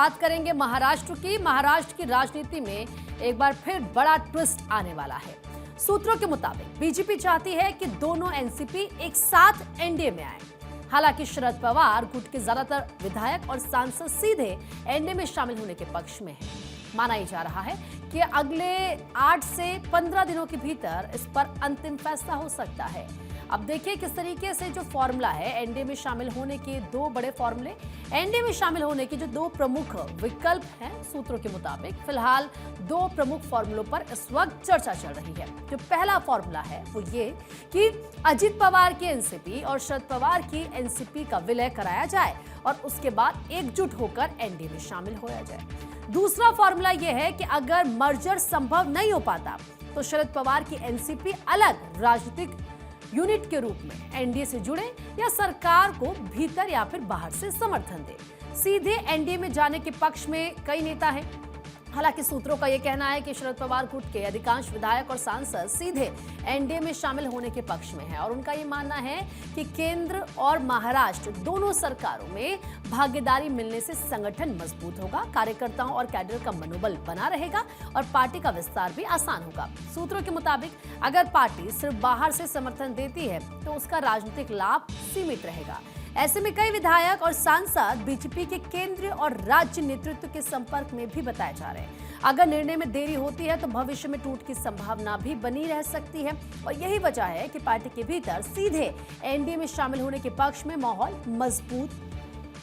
बात करेंगे महाराष्ट्र की। महाराष्ट्र की राजनीति में एक बार फिर बड़ा ट्विस्ट आने वाला है। सूत्रों के मुताबिक बीजेपी चाहती है कि दोनों एनसीपी एक साथ एनडीए में आए। हालांकि शरद पवार गुट के ज्यादातर विधायक और सांसद सीधे एनडीए में शामिल होने के पक्ष में हैं। माना ही जा रहा है कि अगले 8 से 15 दिनों के भीतर इस पर अंतिम फैसला हो सकता है। अब देखिए किस तरीके से जो फॉर्मूला है एनडीए में शामिल होने के दो बड़े फॉर्मूले, एनडीए में शामिल होने के जो दो प्रमुख विकल्प हैं। सूत्रों के मुताबिक फिलहाल दो प्रमुख फॉर्मूलों पर इस वक्त चर्चा चल रही है। जो पहला फॉर्मूला है वो ये कि अजित पवार की एनसीपी और शरद पवार की एनसीपी का विलय कराया जाए और उसके बाद एकजुट होकर एनडीए में शामिल होया जाए। दूसरा फॉर्मूला यह है कि अगर मर्जर संभव नहीं हो पाता तो शरद पवार की एनसीपी अलग राजनीतिक यूनिट के रूप में एनडीए से जुड़े या सरकार को भीतर या फिर बाहर से समर्थन दे। सीधे एनडीए में जाने के पक्ष में कई नेता हैं। हालांकि सूत्रों का यह कहना है कि शरद पवार गुट के अधिकांश विधायक और सांसद सीधे एनडीए में शामिल होने के पक्ष में हैं और उनका यह मानना है कि केंद्र और महाराष्ट्र दोनों सरकारों में भागीदारी मिलने से संगठन मजबूत होगा, कार्यकर्ताओं और कैडर का मनोबल बना रहेगा और पार्टी का विस्तार भी आसान होगा। सूत्रों के मुताबिक अगर पार्टी सिर्फ बाहर से समर्थन देती है तो उसका राजनीतिक लाभ सीमित रहेगा। ऐसे में कई विधायक और सांसद बीजेपी के केंद्रीय और राज्य नेतृत्व के संपर्क में भी बताए जा रहे हैं। अगर निर्णय में देरी होती है तो भविष्य में टूट की संभावना भी बनी रह सकती है और यही वजह है कि पार्टी के भीतर सीधे एनडीए में शामिल होने के पक्ष में माहौल मजबूत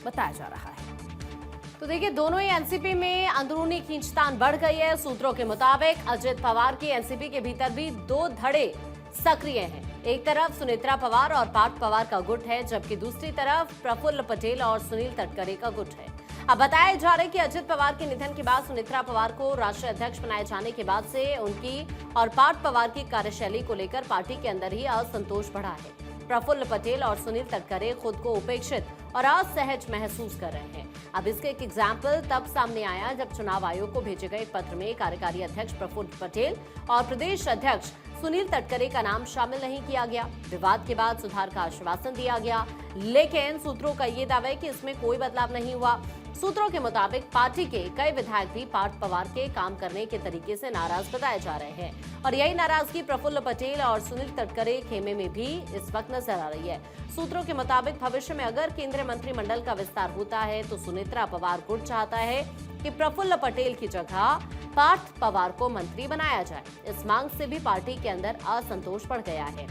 बताया जा रहा है। तो देखिए, दोनों ही एनसीपी में अंदरूनी खींचतान बढ़ गई है। सूत्रों के मुताबिक अजित पवार की एनसीपी के भीतर भी दो धड़े सक्रिय हैं। एक तरफ सुनेत्रा पवार और पार्थ पवार का गुट है, जबकि दूसरी तरफ प्रफुल्ल पटेल और सुनील तटकरे का गुट है। अब बताया जा रहा है कि अजित पवार के निधन के बाद सुनेत्रा पवार को राष्ट्रीय अध्यक्ष बनाए जाने के बाद से उनकी और पार्थ पवार की कार्यशैली को लेकर पार्टी के अंदर ही असंतोष बढ़ा है। प्रफुल्ल पटेल और सुनील तटकरे खुद को उपेक्षित और असहज महसूस कर रहे हैं। अब इसका एक एग्जाम्पल तब सामने आया जब चुनाव आयोग को भेजे गए पत्र में कार्यकारी अध्यक्ष प्रफुल्ल पटेल और प्रदेश अध्यक्ष सुनील तटकरे का नाम शामिल नहीं किया गया। विवाद के बाद सुधार का आश्वासन दिया गया, लेकिन सूत्रों का ये दावा है कि इसमें कोई बदलाव नहीं हुआ। सूत्रों के मुताबिक पार्टी के कई विधायक भी पार्थ पवार के काम करने के तरीके से नाराज बताए जा रहे हैं और यही नाराजगी प्रफुल्ल पटेल और सुनील तटकरे खेमे में भी इस वक्त नजर आ रही है। सूत्रों के मुताबिक भविष्य में अगर केंद्रीय मंत्रिमंडल का विस्तार होता है तो सुनेत्रा पवार गुट चाहता है कि प्रफुल्ल पटेल की जगह पार्थ पवार को मंत्री बनाया जाए। इस मांग से भी पार्टी के अंदर असंतोष बढ़ गया है।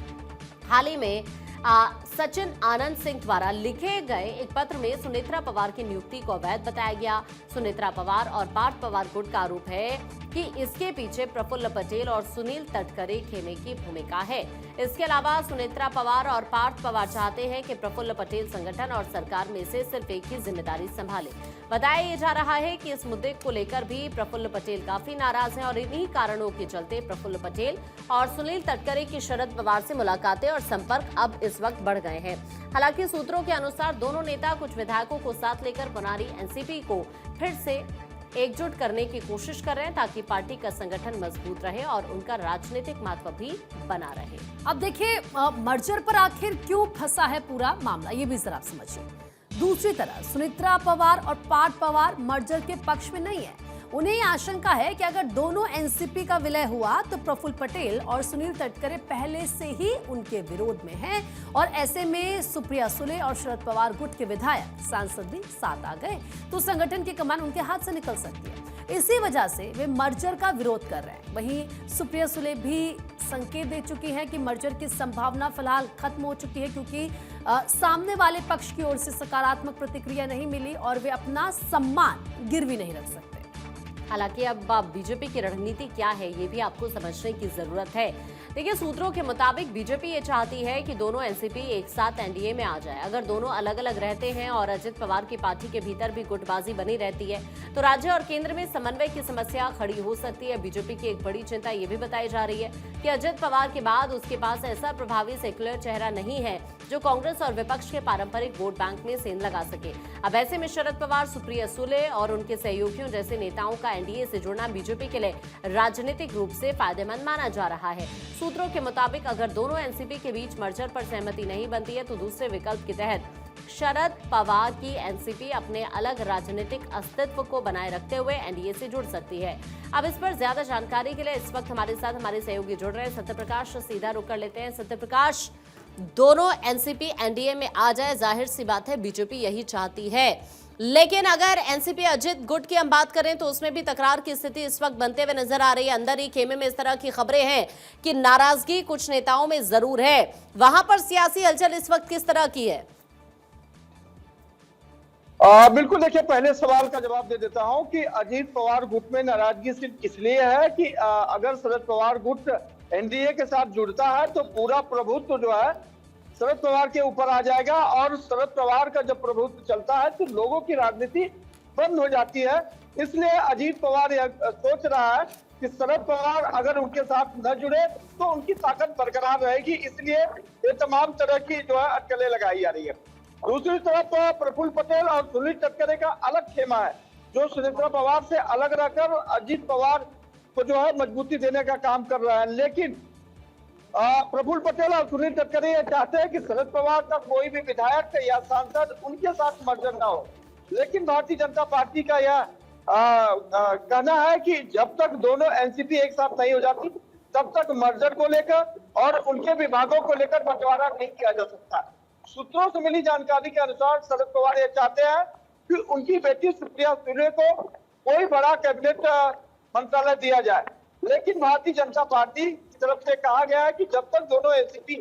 हाल ही में सचिन आनंद सिंह द्वारा लिखे गए एक पत्र में सुनेत्रा पवार की नियुक्ति को अवैध बताया गया। सुनेत्रा पवार और पार्थ पवार गुट का आरोप है कि इसके पीछे प्रफुल्ल पटेल और सुनील तटकरे खेमे की भूमिका है। इसके अलावा सुनेत्रा पवार और पार्थ पवार चाहते हैं कि प्रफुल्ल पटेल संगठन और सरकार में से सिर्फ एक ही जिम्मेदारी संभाले। बताया जा रहा है कि इस मुद्दे को लेकर भी प्रफुल्ल पटेल काफी नाराज हैं और इन्हीं कारणों के चलते प्रफुल्ल पटेल और सुनील तटकरे की शरद पवार से मुलाकातें और संपर्क अब इस वक्त बढ़ गए हैं। हालांकि सूत्रों के अनुसार दोनों नेता कुछ विधायकों को साथ लेकर बना रही एनसीपी को फिर से एकजुट करने की कोशिश कर रहे हैं ताकि पार्टी का संगठन मजबूत रहे और उनका राजनीतिक महत्व भी बना रहे। अब देखिए मर्जर पर आखिर क्यों फंसा है पूरा मामला, ये भी जरा आप समझिए। दूसरी तरफ सुनेत्रा पवार और पार्थ पवार मर्जर के पक्ष में नहीं है। उन्हें आशंका है कि अगर दोनों एनसीपी का विलय हुआ तो प्रफुल्ल पटेल और सुनील तटकरे पहले से ही उनके विरोध में हैं और ऐसे में सुप्रिया सुले और शरद पवार गुट के विधायक सांसद भी साथ आ गए तो संगठन की कमान उनके हाथ से निकल सकती है। इसी वजह से वे मर्जर का विरोध कर रहे हैं। वहीं सुप्रिया सुले भी संकेत दे चुकी हैं कि मर्जर की संभावना फिलहाल खत्म हो चुकी है क्योंकि सामने वाले पक्ष की ओर से सकारात्मक प्रतिक्रिया नहीं मिली और वे अपना सम्मान गिरवी नहीं रख सकते। हालांकि अब बीजेपी की रणनीति क्या है ये भी आपको समझने की जरूरत है। देखिए, सूत्रों के मुताबिक बीजेपी ये चाहती है कि दोनों एनसीपी एक साथ एनडीए में आ जाए। अगर दोनों अलग अलग रहते हैं और अजित पवार की पार्टी के भीतर भी गुटबाजी बनी रहती है तो राज्य और केंद्र में समन्वय की समस्या खड़ी हो सकती है। बीजेपी की एक बड़ी चिंता ये भी बताई जा रही है कि अजित पवार के बाद उसके पास ऐसा प्रभावी सेक्युलर चेहरा नहीं है जो कांग्रेस और विपक्ष के पारंपरिक वोट बैंक में सेंध लगा सके। अब ऐसे में शरद पवार, सुप्रिया सुले और उनके सहयोगियों जैसे नेताओं का एनडीए से जुड़ना बीजेपी के लिए राजनीतिक रूप से फायदेमंद माना जा रहा है। सूत्रों के मुताबिक अगर दोनों एनसीपी के बीच मर्जर पर सहमति नहीं बनती है तो दूसरे विकल्प के तहत शरद पवार की एनसीपी अपने अलग राजनीतिक अस्तित्व को बनाए रखते हुए एनडीए से जुड़ सकती है। अब इस पर ज्यादा जानकारी के लिए इस वक्त हमारे साथ हमारे सहयोगी जुड़ रहे हैं। सत्यप्रकाश, सीधा रुक कर लेते हैं। सत्यप्रकाश, दोनों एनसीपी एनडीए में आ जाए, जाहिर सी बात है बीजेपी यही चाहती है, लेकिन अगर एनसीपी अजित गुट की हम बात करें तो उसमें भी तकरार की स्थिति इस वक्त बनते हुए नजर आ रही है। अंदर ही खेमे में इस तरह की खबरें हैं कि नाराजगी कुछ नेताओं में जरूर है। वहां पर सियासी हलचल इस वक्त किस तरह की है? बिल्कुल, देखिए, पहले सवाल का जवाब दे देता हूं कि अजीत पवार गुट में नाराजगी सिर्फ इसलिए है कि अगर शरद पवार गुट एनडीए के साथ जुड़ता है तो पूरा प्रभुत्व जो है शरद पवार के ऊपर आ जाएगा, और शरद पवार का जब प्रभुत्व चलता है तो लोगों की राजनीति बंद हो जाती है। इसलिए अजीत पवार यह सोच रहा है कि शरद पवार अगर उनके साथ न जुड़े तो उनकी ताकत बरकरार रहेगी, इसलिए ये तमाम तरह की जो है अटकलें लगाई जा रही है। दूसरी तरफ प्रफुल्ल पटेल और सुनील तटकरे का अलग खेमा है, जो सुनेत्रा पवार से अलग रहकर अजीत पवार को जो है मजबूती देने का काम कर रहा है। लेकिन प्रफुल्ल पटेल और सुनील तटकरे ये चाहते हैं कि शरद पवार का कोई भी विधायक या सांसद उनके साथ मर्जर ना हो। लेकिन भारतीय जनता पार्टी का यह कहना है कि जब तक दोनों एनसीपी एक साथ नहीं हो जाती तब तक मर्जर को लेकर और उनके विभागों को लेकर बंटवारा नहीं किया जा सकता। सूत्रों से मिली जानकारी के अनुसार शरद पवार ये चाहते हैं कि उनकी बेटी सुप्रिया सुले को कोई बड़ा कैबिनेट मंत्रालय दिया जाए, लेकिन भारतीय जनता पार्टी की तरफ से कहा गया है कि जब तक दोनों एनसीपी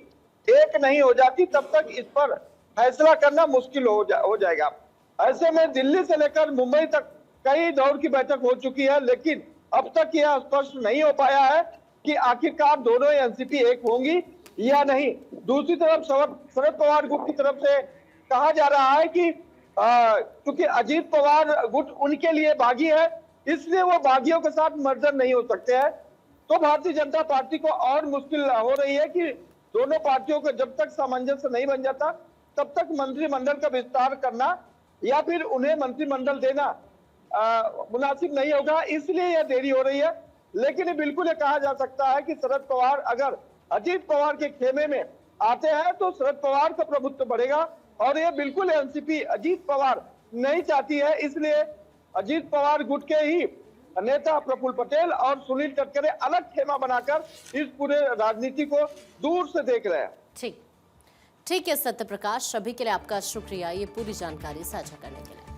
एक नहीं हो जाती तब तक इस पर फैसला करना मुश्किल हो जाएगा। ऐसे में दिल्ली से लेकर मुंबई तक कई दौर की बैठक हो चुकी है, लेकिन अब तक यह स्पष्ट नहीं हो पाया है कि आखिरकार दोनों एनसीपी एक होंगी या नहीं। दूसरी तरफ शरद पवार गुट की तरफ से कहा जा रहा है कि क्योंकि अजीत पवार गुट उनके लिए बागी है, इसलिए वो बागियों के साथ मर्जर नहीं हो सकते हैं। तो भारतीय जनता पार्टी को और मुश्किल हो रही है कि दोनों पार्टियों को जब तक सामंजस्य नहीं बन जाता तब तक मंत्रिमंडल का विस्तार करना या फिर उन्हें मंत्रिमंडल देना मुनासिब नहीं होगा, इसलिए यह देरी हो रही है। लेकिन ये बिल्कुल ये कहा जा सकता है कि शरद पवार अगर अजीत पवार के खेमे में आते हैं तो शरद पवार का प्रभुत्व बढ़ेगा, और ये बिल्कुल एनसीपी अजीत पवार नहीं चाहती है। इसलिए अजीत पवार गुट के ही नेता प्रफुल्ल पटेल और सुनील तटकरे अलग खेमा बनाकर इस पूरे राजनीति को दूर से देख रहे हैं। ठीक है सत्यप्रकाश, अभी के लिए आपका शुक्रिया ये पूरी जानकारी साझा करने के लिए।